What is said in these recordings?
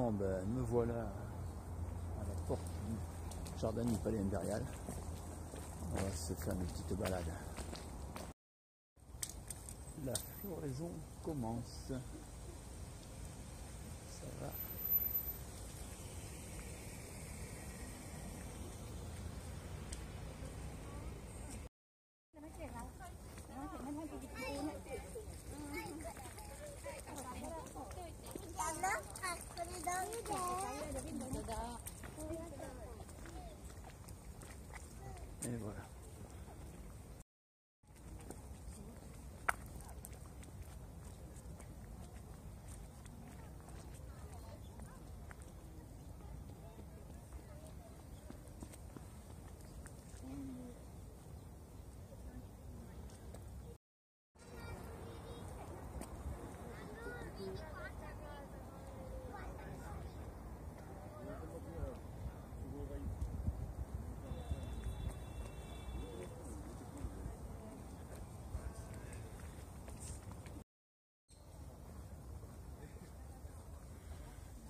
Bon, ben, me voilà à la porte du jardin du Palais Impérial. On va se faire une petite balade. La floraison commence. Ça va. Et voilà.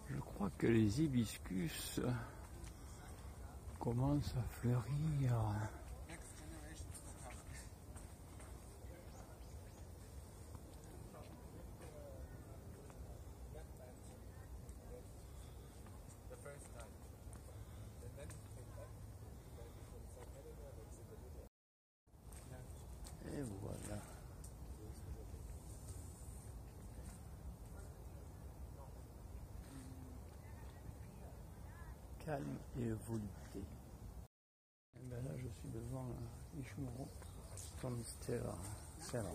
Je crois que les hibiscus commencent à fleurir. Et voilà. Calme et volupté. Et ben là, je suis devant Ishimuro Stone Serra.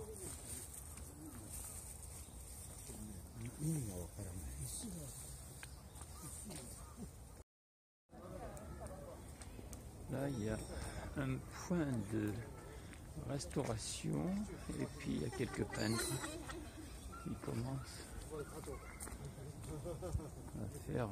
Là, il y a un point de restauration et puis il y a quelques peintres qui commencent à faire.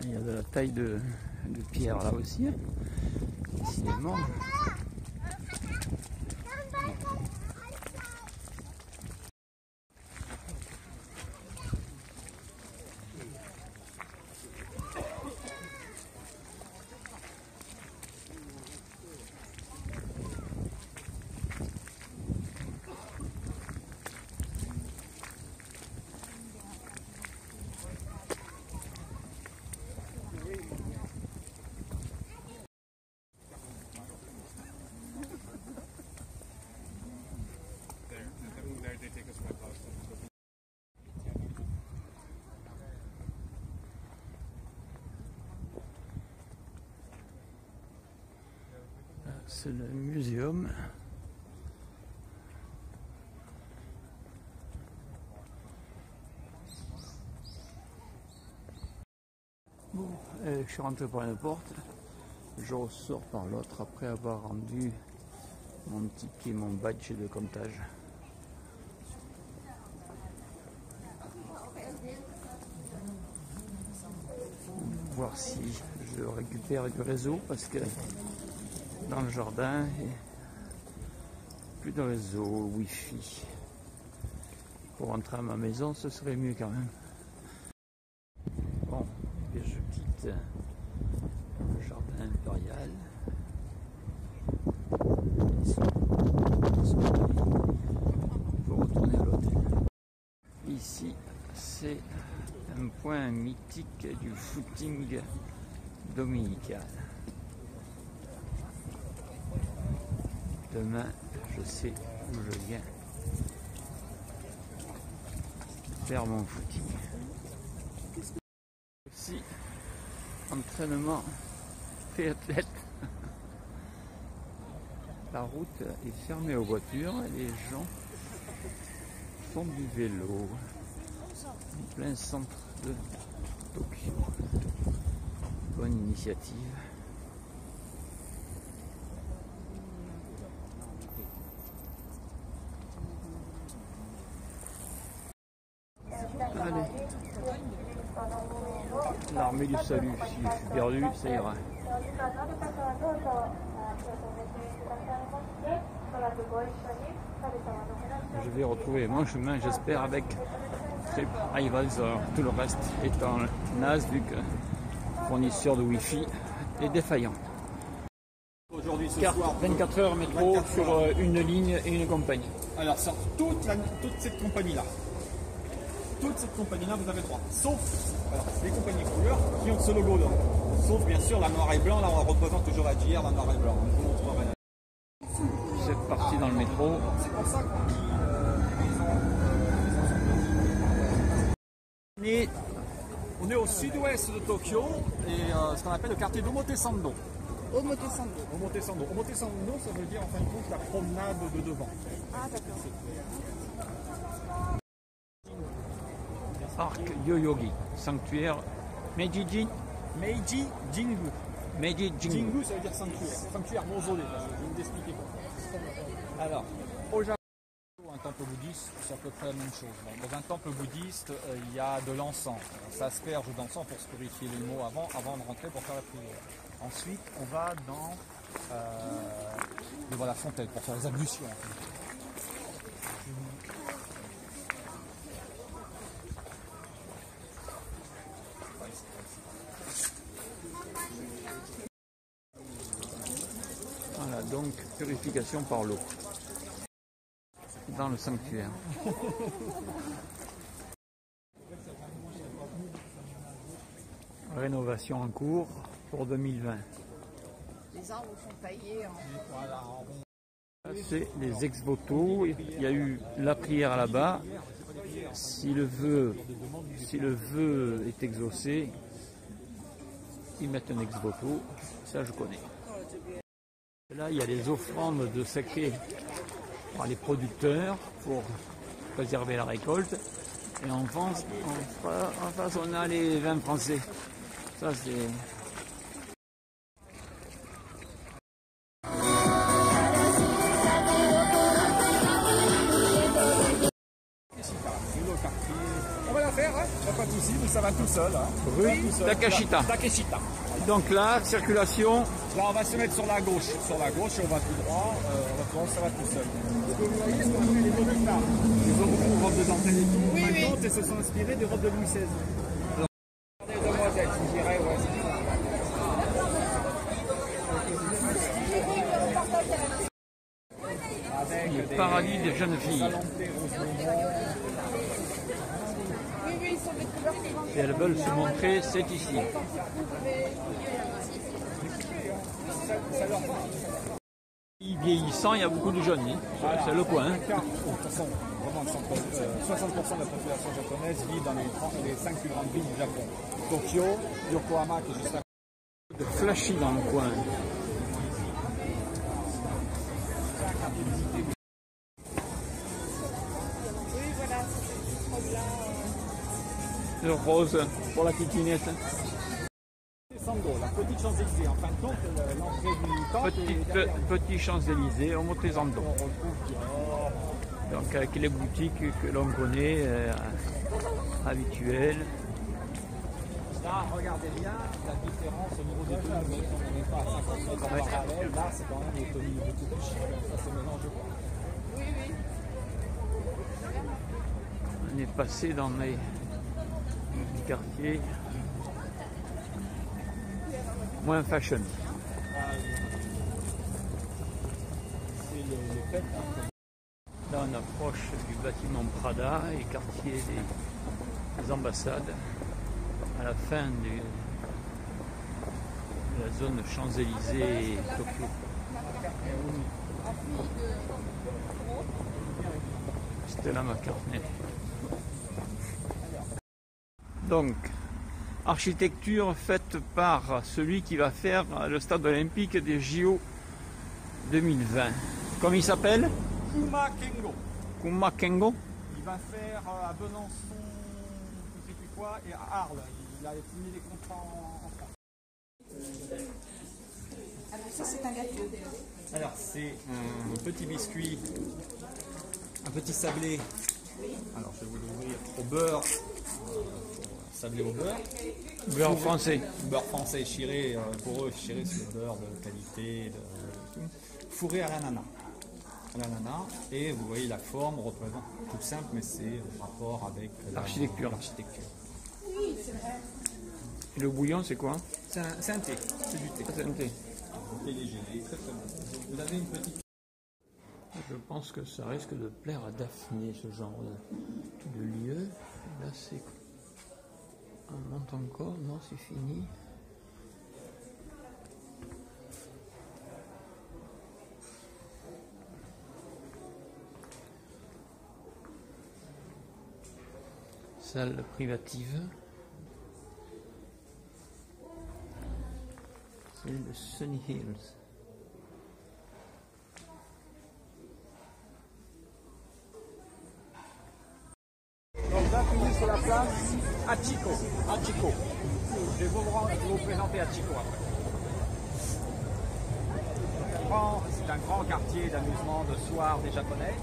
Il y a de la taille de pierre là aussi, décidément. C'est le muséum. Bon, je suis rentré par une porte, je ressors par l'autre après avoir rendu mon ticket, mon badge de comptage. Voir si je récupère du réseau parce que dans le jardin, plus de réseau, wifi. Pour rentrer à ma maison, ce serait mieux quand même. Bon, et je quitte le jardin impérial. Pour retourner à l'hôtel. Ici, c'est un point mythique du footing dominical. Demain, je sais où je viens faire mon footing. Aussi, entraînement triathlète. La route est fermée aux voitures et les gens font du vélo en plein centre de Tokyo. Bonne initiative. Allez, l'armée du salut, si je suis perdu, ça ira. Je vais retrouver mon chemin, j'espère, avec TripAdvisor. Tout le reste étant naze vu que fournisseur de Wi-Fi est défaillant. Aujourd'hui, ce Carte soir, 24 heures métro 24 sur heures. une ligne et une compagnie. Alors, sur toute cette compagnie-là, vous avez droit. Sauf les compagnies couleurs qui ont ce logo-là. Sauf bien sûr la noir et blanc, là on représente toujours la JR, la noir et blanc. Je vous montrerai. C'est parti dans le métro. C'est pour ça qu'on est au sud-ouest de Tokyo et ce qu'on appelle le quartier d'Omotesando. Omotesando, ça veut dire en fin de compte la promenade de devant. Ah d'accord. Parc Yoyogi, sanctuaire Meiji Jingu. Jingu. Jingu, ça veut dire sanctuaire. Sanctuaire mausolée, je vais vous expliquer quoi. Alors, au Japon, un temple bouddhiste, c'est à peu près la même chose. Dans un temple bouddhiste, il y a de l'encens. On s'asperge d'encens pour se purifier les mots avant de rentrer pour faire la prière. Ensuite, on va devant la fontaine pour faire les ablutions. En fait. Voilà, donc purification par l'eau dans le sanctuaire. Rénovation en cours pour 2020. Les arbres sont taillés en... C'est les ex-voto. Il y a eu la prière là-bas. Si le vœu est exaucé, ils mettent un ex-voto. Ça, je connais. Là, il y a les offrandes de saké par les producteurs pour préserver la récolte. Et en face, on a les vins français. Ça, c'est... On va la faire, hein, pas de soucis, mais ça va tout seul. Hein. Rue Takeshita. Takeshita. Donc là, circulation. Là, on va se mettre sur la gauche. Sur la gauche, on va tout droit. Ça va tout seul. Ce que vous voyez, ce qu'on appelle les monotas. Ils ont beaucoup de robes de dentelle et tout. Oui. Et se sont inspirés des robes de Louis XVI. Regardez les demoiselles, je dirais, ouais. Avec Le paradis des jeunes filles. Et elles veulent se montrer, c'est ici. Vieillissant, il y a beaucoup de jeunes. Hein. Voilà. C'est le coin. Hein. De toute façon, vraiment, 60% de la population japonaise vit dans les 5 plus grandes villes du Japon. Tokyo, Yokohama, qui est juste à De flashy dans le coin. Oui, voilà, c'est trop bien. Le rose pour la kitchenette. Sando, la petite Champs-Élysées. En fin de compte, l'entrée du temple Petit Champs-Élysées, au Motesando. on retrouve Dior. Donc avec les boutiques que l'on connaît, habituelles. Là, regardez bien la différence au niveau des tenues. Même si on n'est pas à 50 mètres en parallèle, là, c'est quand même des tenues beaucoup plus chic. Ça se mélange pas. Oui, oui. On est passé dans les quartiers moins fashion. C'est le fait. Là, on approche du bâtiment Prada et quartier des ambassades. À la fin de la zone Champs-Élysées et Tokyo. Stella McCartney. Donc, architecture faite par celui qui va faire le stade olympique des JO 2020. Comme il s'appelle? Kuma Kengo. Kuma Kengo. Il va faire à Besançon, je ne sais plus quoi, et à Arles. Il a signé des contrats en France. Alors ça, c'est un gâteau. Alors, c'est un petit biscuit, un petit sablé. Alors, je vais vous l'ouvrir au beurre. Sablé au beurre. Beurre français. Beurre français, chiré, pour eux, chiré, c'est le beurre de qualité. fourré à l'ananas. Et vous voyez la forme représente tout simple, mais c'est en rapport avec l'architecture. Oui, c'est vrai. Et le bouillon, c'est quoi? C'est un thé, c'est du thé. C'est un thé. Thé léger, très très bon. Vous avez une petite... Je pense que ça risque de plaire à Daphné, ce genre de lieu. Là, c'est... On monte encore, non, c'est fini. Salle privative. C'est le Sunny Hills. Donc là, fini sur la place Hachiko. Je vais vous présenter Hachiko après. C'est un grand quartier d'amusement de soir des Japonais.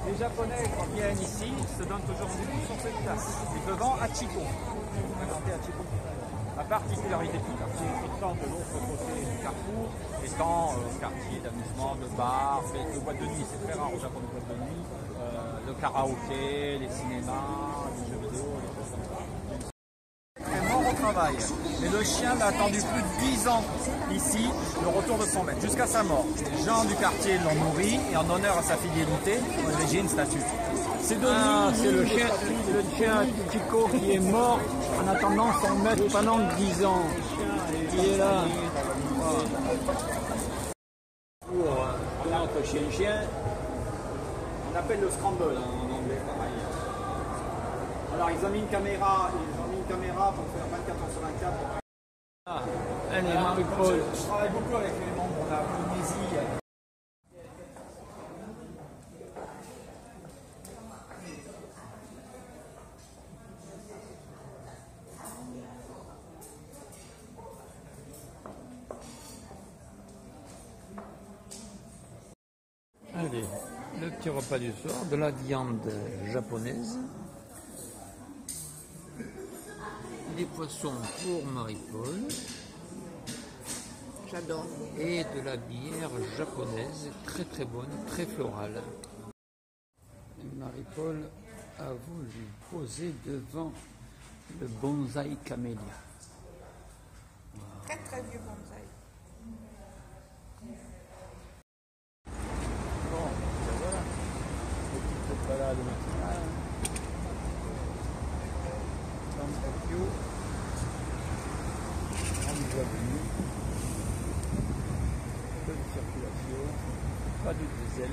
Les Japonais, quand ils viennent ici, se donnent toujours rendez-vous sur cette place. Et devant Hachiko. Je vais vous présenter Hachiko. La particularité du quartier étant de l'autre côté du carrefour, étant quartier d'amusement, de bars, de boîtes de nuit. C'est très rare au Japon de boîtes de nuit. Le karaoké, les cinémas, les jeux vidéo, les choses comme ça. Il est mort au travail. Et le chien l'a attendu plus de 10 ans ici, le retour de son maître, jusqu'à sa mort. Les gens du quartier l'ont nourri et en honneur à sa fidélité, on a érigé une statue. C'est le chien Chico qui est mort en attendant son maître pendant 10 ans. Il est là. Pour notre chien, on appelle le scramble en anglais, pareil. Alors ils ont mis une caméra, pour faire 24 heures sur 24. Ah, elle est Marie-Paul. Je travaille beaucoup avec les membres de la Polynésie. Allez, le petit repas du soir, de la viande japonaise, des poissons pour Marie-Paul. J'adore. Et de la bière japonaise, très très bonne, très florale. Marie-Paul a voulu poser devant le bonsaï camélia. Très très vieux bonsaï. Bon, ben voilà, petite balade matinale dans Tokyo, grande avenue, peu de circulation, pas de diesel.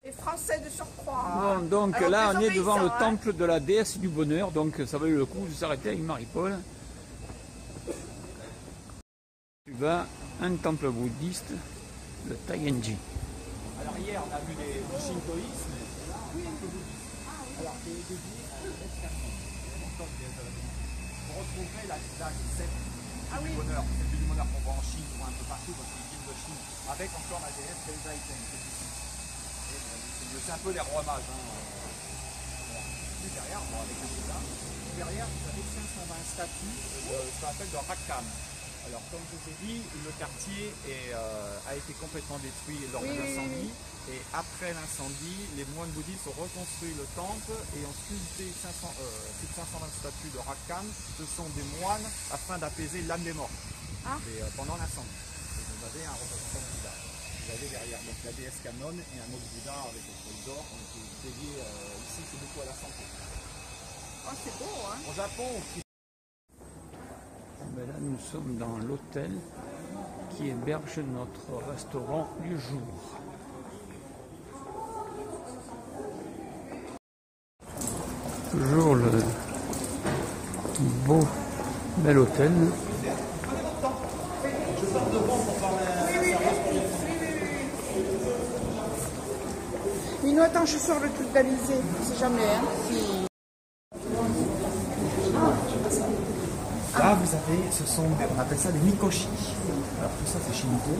Les Français de surcroît. Bon, donc Alors, là on est désormais, devant ils le sont, hein. temple de la déesse du bonheur, donc ça vaut le coup de s'arrêter avec Marie-Paul. Tu vas à un temple bouddhiste, le Taienji. Alors hier on a vu du shintoïsme, là un temple bouddhiste. Alors qui est dédié à l'escarpement. Vous retrouverez la recette du bonheur, celle du bonheur qu'on voit en Chine ou un peu partout dans les villes de Chine, avec encore la déesse Belzaïten. C'est un peu les rois mages. Puis derrière, bon, avec le Bouddha, derrière vous avez 520 statues de ce qu'on appelle de Rakkam. Alors comme je vous ai dit, le quartier a été complètement détruit lors de l'incendie. Et après l'incendie, les moines bouddhistes ont reconstruit le temple et ont sculpté plus de 520 statues de Rakkam. Ce sont des moines afin d'apaiser l'âme des morts pendant l'incendie. Vous avez un représentant de Bouddha. Vous avez derrière donc, la déesse Kannon et un autre Bouddha avec le feuille d'or. Donc dédié ici, c'est beaucoup à la santé. Oh, c'est beau, hein. Au Japon, Ben là, nous sommes dans l'hôtel qui héberge notre restaurant du jour. Toujours le beau, bel hôtel. Mais nous, attends, je sors le truc d'Alizé. On sait jamais, hein. Si... là, vous avez, on appelle ça des mikoshi. Alors tout ça, c'est shinto.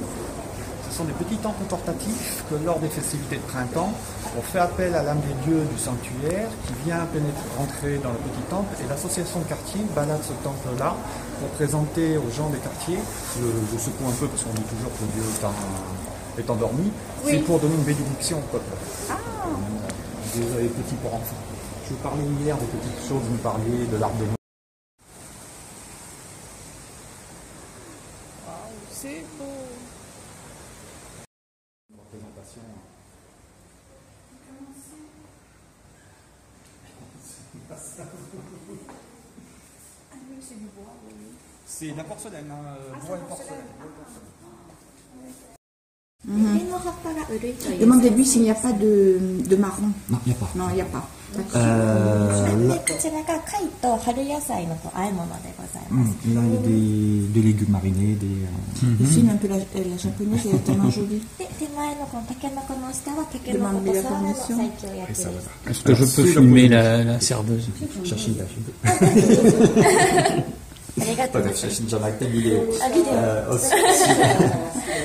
Ce sont des petits temples portatifs que lors des festivités de printemps, on fait appel à l'âme des dieux du sanctuaire qui vient rentrer dans le petit temple et l'association de quartier balade ce temple-là pour présenter aux gens des quartiers, je secoue un peu parce qu'on dit toujours que le dieu est endormi, Oui. c'est pour donner une bénédiction au peuple. Ah, Des petits pour enfants. Je vous parlais hier des petites choses, vous me parliez de l'arbre de Noël. c'est beau. Représentation. C'est de la porcelaine, bois et porcelaine. Demandez-lui s'il n'y a pas de marron. Non, il n'y a pas. Non, il n'y a pas. でこちらが貝と春野菜の和え物でございます。 Là, il y a des légumes marinés, des... Ici, un peu la japonaise, elle est tellement jolie. で手前のこのタケノコの下はタケノコとサワラの西京焼きです。 Est-ce que je peux filmer la serveuse? 写真出して。ありがとうございます。写真じゃなくてビデオ。あ、ビデオ。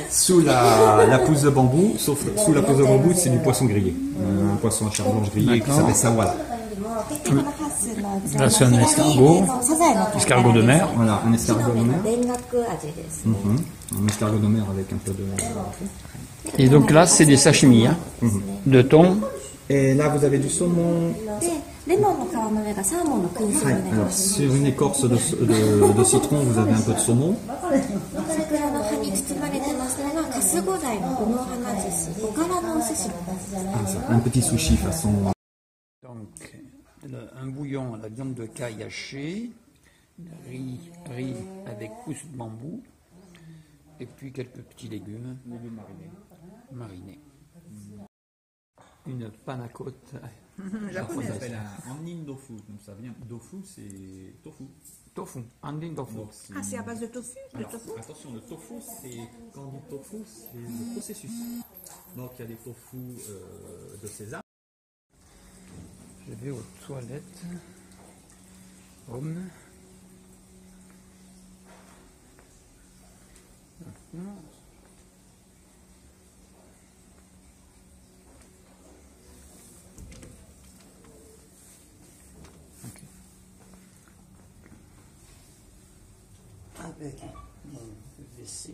Sous la pousse de bambou, sauf sous la pousse de bambou, c'est du poisson grillé. Un poisson à chair blanche grillé qui s'appelle sawana. Là, c'est un escargot, escargot de mer. Voilà, un escargot de mer. 田楽味です。 Un escargot de mer avec un peu de... Et donc là, c'est des sashimi, hein, de thon. Et là, vous avez du saumon. で、レモンの皮の上がサーモンの燻製になり Alors, ます。 sur une écorce de citron, vous avez un peu de saumon. 桜の葉に包まれてますのが、カスゴダイのこの花寿司、おからのお寿司の形じゃないですか。 Un petit sushi façon... Donc, un bouillon à la viande de caille hachée, riz avec pousse de bambou, et puis quelques petits légumes marinés. Une panna cotta japonaise. Ça s'appelle un andin tofu. Donc ça vient... Tofu, c'est tofu. Tofu, andin tofu. Donc, Ah, c'est à base de tofu, Alors, attention, le tofu, c'est quand on dit tofu, c'est le processus. Donc il y a des tofu de sésame. Je vais aux toilettes. Homme. Ok. Avec mon WC.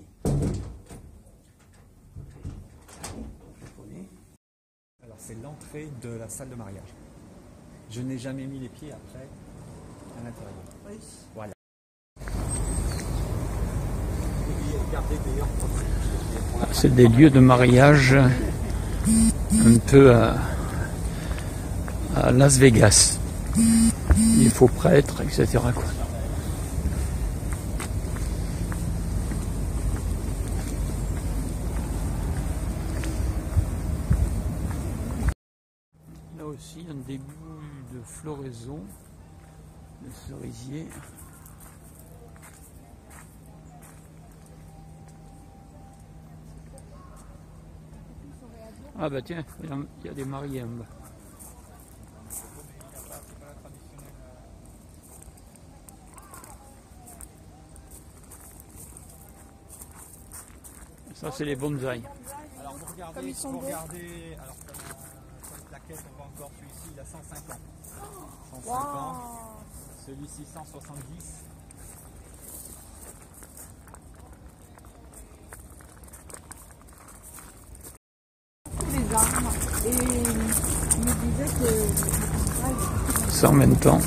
Alors c'est l'entrée de la salle de mariage. Je n'ai jamais mis les pieds après à l'intérieur. Oui. Voilà. Regardez d'ailleurs. C'est des lieux de mariage un peu à Las Vegas. Les faux prêtres, etc. quoi. Là aussi, un début de floraison de cerisier. Ah bah tiens, il y a des mariés en bas. Ça c'est les bonsaïs. Alors vous regardez, Comme ils sont beaux. alors comme les plaquettes, on voit encore celui-ci, il a 105 ans. 105 ans. Celui-ci 170. Les armes. Et il me disait que... Ça en même temps.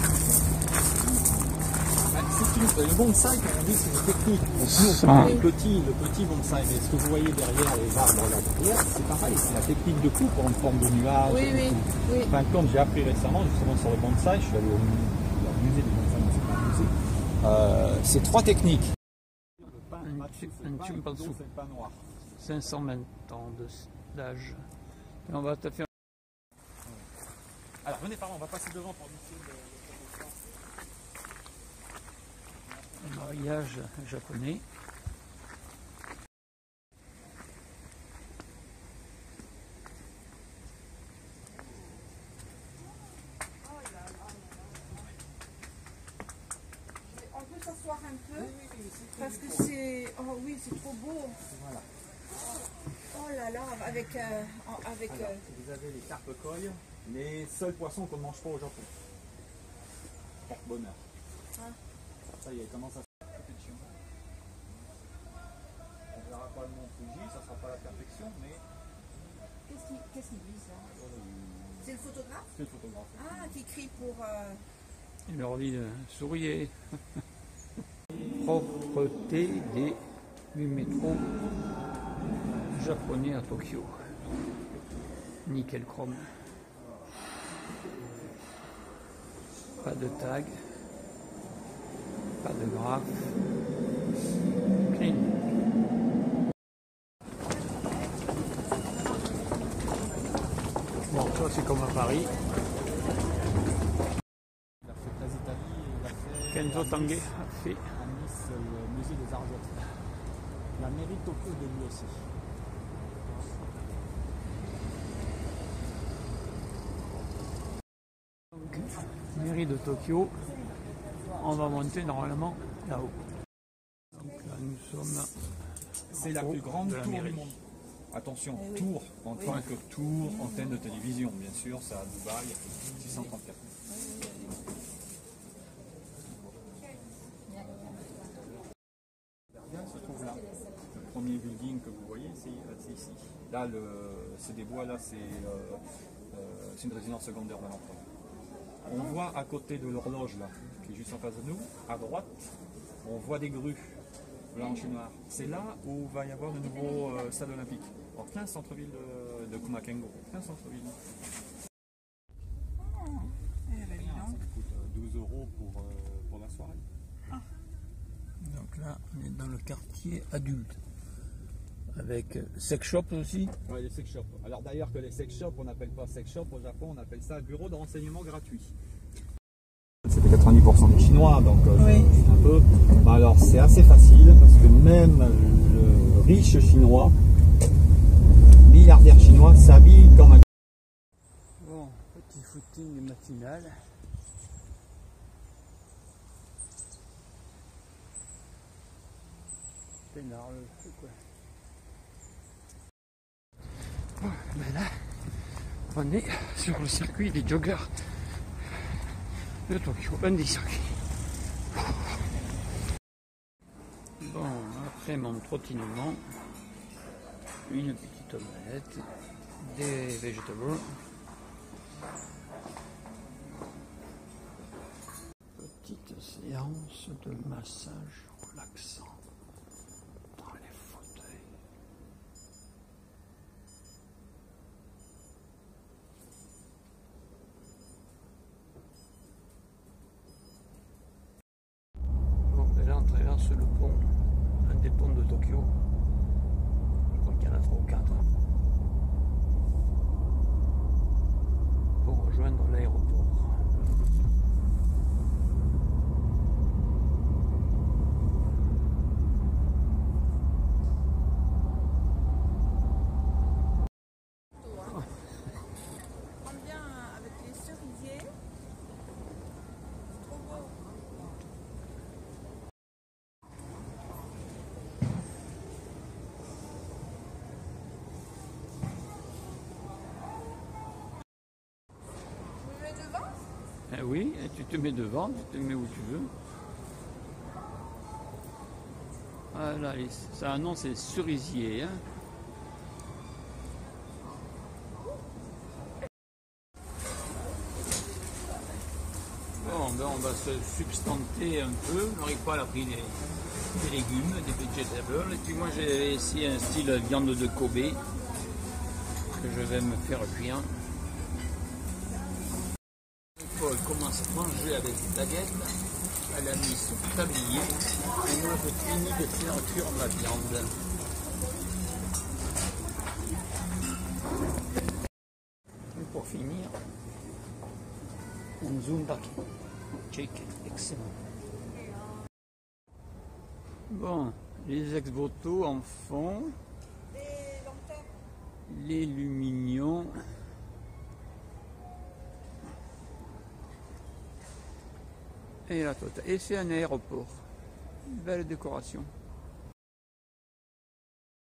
Le bonsaï, comme on dit, c'est une technique. Sans- Le petit bonsaï, mais ce que vous voyez derrière les arbres là derrière, c'est pareil, c'est la technique de coupe en forme de nuage. Oui, oui, oui. Enfin, comme j'ai appris récemment, justement sur le bonsaï, je suis allé au musée du bonsaï, mais c'est pas un musée. C'est trois techniques. Le pain matsu, c'est le pain, chimpanzé. le dos, c'est le pain noir. 520 ans d'âge. Et on va te faire. Alors venez par là, on va passer devant pour initier le Mariage japonais. On peut s'asseoir un peu parce que c'est... Oh oui, c'est trop beau. Voilà. Oh là là, avec... Alors, vous avez les carpes koi, les seuls poissons qu'on ne mange pas au Japon. Bonheur. Ça y est, comment ça se fait? On ne verra pas le mont Fuji, ça ne sera pas la perfection, mais... Qu'est-ce qu'il dit ça? C'est le photographe? C'est le photographe. Ah, qui crie pour... Il leur dit souriez. Propreté du métro japonais à Tokyo. Nickel chrome. Pas de tag. Pas de graphe. Clean. Bon, ça c'est comme à Paris. Il a fait Place d'Italie et il a fait Kenzo Tange a fait. à Nice le musée des arts japonais. La mairie de Tokyo de lui aussi. Donc, mairie de Tokyo, on va monter normalement là-haut. Donc là nous sommes C'est la en haut plus grande de la tour mairie. du monde. Attention, tour en tant que tour, antenne de télévision, bien sûr, c'est à Dubaï, 634. Le gardien se trouve là. Le premier building que vous voyez, c'est ici. Là, c'est des bois, là, c'est une résidence secondaire de l'empereur. On voit à côté de l'horloge, là, qui est juste en face de nous, à droite, on voit des grues blanches et noires. C'est là où va y avoir le nouveau stade olympique, en plein centre-ville de Kumakengo, plein centre-ville. Ça coûte 12 € pour la soirée. Donc là on est dans le quartier adulte. Avec sex shop aussi. Oui, les sex shops. Alors d'ailleurs que les sex shops, on n'appelle pas sex shop au Japon, on appelle ça bureau de renseignement gratuit. C'était 90% des Chinois, donc Oui. un peu. Bah alors c'est assez facile parce que même le riche chinois, milliardaire chinois, s'habille comme un... Bon, petit footing matinal. Pénard, c'est quoi? Bon, ben là, on est sur le circuit des joggers de Tokyo, un des circuits. Bon, après mon trottinement, une petite omelette, des vegetables, petite séance de massage relaxant dans les fauteuils. Bon, et là on traverse le pont, un des ponts de Tokyo. Je crois qu'il y en a 3 ou 4. Pour rejoindre l'aéroport. Prends bien avec les cerisiers. C'est trop beau. Je me mets devant? Eh oui, et tu te mets devant, tu te mets où tu veux. Voilà, ça annonce c'est cerisier. Hein. Bon, ben on va se substanter un peu. Marie-Paul a pris des légumes, des vegetables. Et puis moi j'ai ici un style viande de Kobe que je vais me faire cuire. Paul commence à manger avec des baguettes. Elle a mis son tablier. Et moi je finis de faire cuire ma viande. Et pour finir, un zundaki. Chicken, excellent. Bon, les ex-voto en fond. Les lanternes. Les lumignons. Et la totale. Et c'est un aéroport. Une belle décoration.